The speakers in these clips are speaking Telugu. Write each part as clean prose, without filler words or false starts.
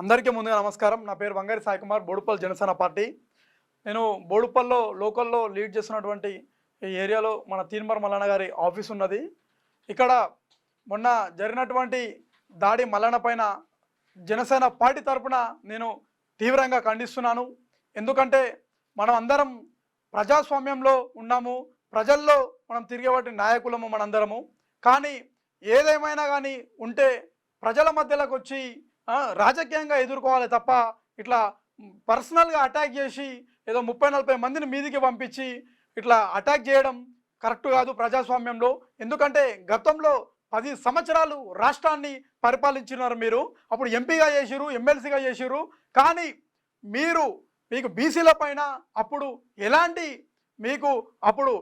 అందరికీ ముందుగా నమస్కారం. నా పేరు వంగారి సాయి కుమార్, బోడుప్పల్ జనసేన పార్టీ. నేను బోడుప్పల్లో లోకల్లో లీడ్ చేస్తున్నటువంటి ఈ ఏరియాలో మన తీన్మార్ మల్లన్న గారి ఆఫీస్ ఉన్నది. ఇక్కడ మొన్న జరిగినటువంటి దాడి మల్లన్న పైన జనసేన పార్టీ తరపున నేను తీవ్రంగా ఖండిస్తున్నాను. ఎందుకంటే మనం అందరం ప్రజాస్వామ్యంలో ఉన్నాము, ప్రజల్లో మనం తిరిగేవాటి నాయకులము మనందరము. కానీ ఏదేమైనా కానీ ఉంటే ప్రజల మధ్యలోకి వచ్చి రాజకీయంగా ఎదుర్కోవాలి తప్ప ఇట్లా పర్సనల్గా అటాక్ చేసి ఏదో 30-40 మందిని మీదికి పంపించి ఇట్లా అటాక్ చేయడం కరెక్ట్ కాదు ప్రజాస్వామ్యంలో. ఎందుకంటే గతంలో 10 సంవత్సరాలు రాష్ట్రాన్ని పరిపాలించినారు మీరు. అప్పుడు ఎంపీగా చేసిరు, ఎమ్మెల్సీగా చేసిరు. కానీ మీకు బీసీల పైన అప్పుడు ఎలాంటి మీకు అప్పుడు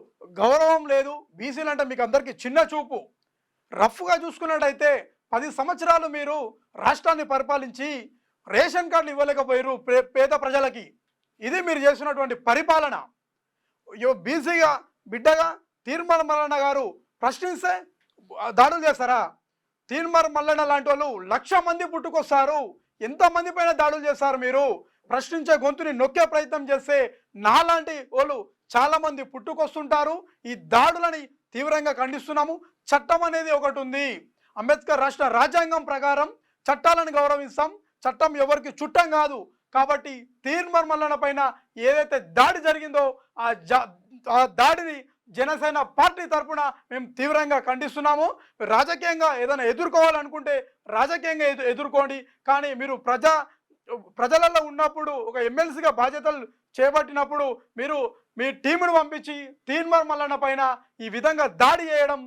గౌరవం లేదు. బీసీలు అంటే మీకు అందరికీ చిన్న చూపు. రఫ్గా చూసుకున్నట్టయితే 10 సంవత్సరాలు మీరు రాష్ట్రాన్ని పరిపాలించి రేషన్ కార్డులు ఇవ్వలేకపోయారు పేద ప్రజలకి. ఇది మీరు చేస్తున్నటువంటి పరిపాలన. బీసీగా బిడ్డగా తీన్మార్ మల్లన్న గారు ప్రశ్నిస్తే దాడులు చేస్తారా? తీన్మార్ మల్లన్న లాంటి వాళ్ళు 1,00,000 మంది పుట్టుకొస్తారు. ఎంతమంది పైన దాడులు చేస్తారు మీరు? ప్రశ్నించే గొంతుని నొక్కే ప్రయత్నం చేస్తే నాలాంటి వాళ్ళు చాలామంది పుట్టుకొస్తుంటారు. ఈ దాడులని తీవ్రంగా ఖండిస్తున్నాము. చట్టం అనేది ఒకటి ఉంది. అంబేద్కర్ రాష్ట్ర రాజ్యాంగం ప్రకారం చట్టాలను గౌరవిస్తాం. చట్టం ఎవరికి చుట్టం కాదు. కాబట్టి తీన్మార్ మల్లన్న పైన ఏదైతే దాడి జరిగిందో ఆ దాడిని జనసేన పార్టీ తరఫున మేము తీవ్రంగా ఖండిస్తున్నాము. రాజకీయంగా ఏదైనా ఎదుర్కోవాలనుకుంటే రాజకీయంగా ఎదుర్కోండి. కానీ మీరు ప్రజలలో ఉన్నప్పుడు ఒక ఎమ్మెల్సీగా బాధ్యతలు చేపట్టినప్పుడు మీరు మీ టీమును పంపించి తీన్మార్ మల్లన్న పైన ఈ విధంగా దాడి చేయడం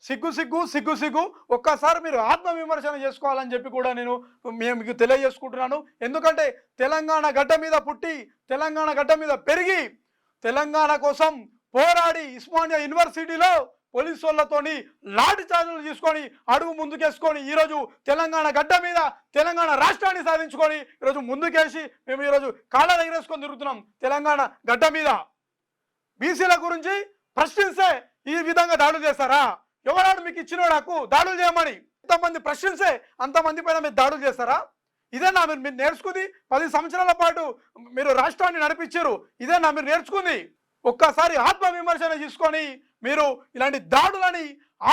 సిగ్గు. ఒక్కసారి మీరు ఆత్మవిమర్శన చేసుకోవాలని చెప్పి కూడా నేను మీకు తెలియజేసుకుంటున్నాను. ఎందుకంటే తెలంగాణ గడ్డ మీద పుట్టి తెలంగాణ గడ్డ మీద పెరిగి తెలంగాణ కోసం పోరాడి ఉస్మానియా యూనివర్సిటీలో పోలీసు వాళ్ళతోని లాఠీ చార్జీలు తీసుకొని అడుగు ముందుకేసుకొని ఈరోజు తెలంగాణ గడ్డ మీద తెలంగాణ రాష్ట్రాన్ని సాధించుకొని ఈరోజు ముందుకేసి మేము ఈరోజు కాళ్ళ ఎగరేసుకొని తిరుగుతున్నాం. తెలంగాణ గడ్డ మీద బీసీల గురించి ప్రశ్నిస్తే ఈ విధంగా దాడులు చేస్తారా? ఎవరాడు మీకు ఇచ్చినోడు హక్కు దాడులు చేయమని? ఎంతమంది ప్రశ్నిస్తే అంతమంది పైన మీరు దాడులు చేస్తారా? ఇదేనా మీరు నేర్చుకుంది? 10 సంవత్సరాల పాటు మీరు రాష్ట్రాన్ని నడిపించారు. ఇదేనా మీరు నేర్చుకుంది? ఒక్కసారి ఆత్మవిమర్శన తీసుకొని మీరు ఇలాంటి దాడులని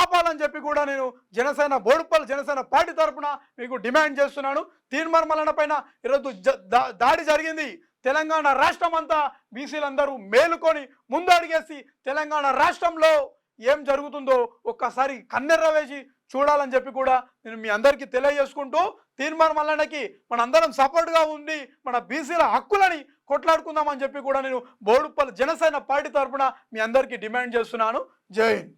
ఆపాలని చెప్పి కూడా నేను బోడుప్పల్ జనసేన పార్టీ తరఫున మీకు డిమాండ్ చేస్తున్నాను. తీన్మార్ మల్లన్న పైన ఈరోజు దాడి జరిగింది. తెలంగాణ రాష్ట్రం అంతా బీసీలందరూ మేలుకొని ముందు అడిగేసి తెలంగాణ రాష్ట్రంలో ఏం జరుగుతుందో ఒక్కసారి కన్నెర్ర వేసి చూడాలని చెప్పి కూడా నేను మీ అందరికీ తెలియజేసుకుంటూ తీన్మార్ మల్లన్నకి మనందరం సపోర్ట్గా ఉండి మన బీసీల హక్కులని కొట్లాడుకుందామని చెప్పి కూడా నేను బోడుప్పల్ జనసేన పార్టీ తరఫున మీ అందరికీ డిమాండ్ చేస్తున్నాను. జై హింద్.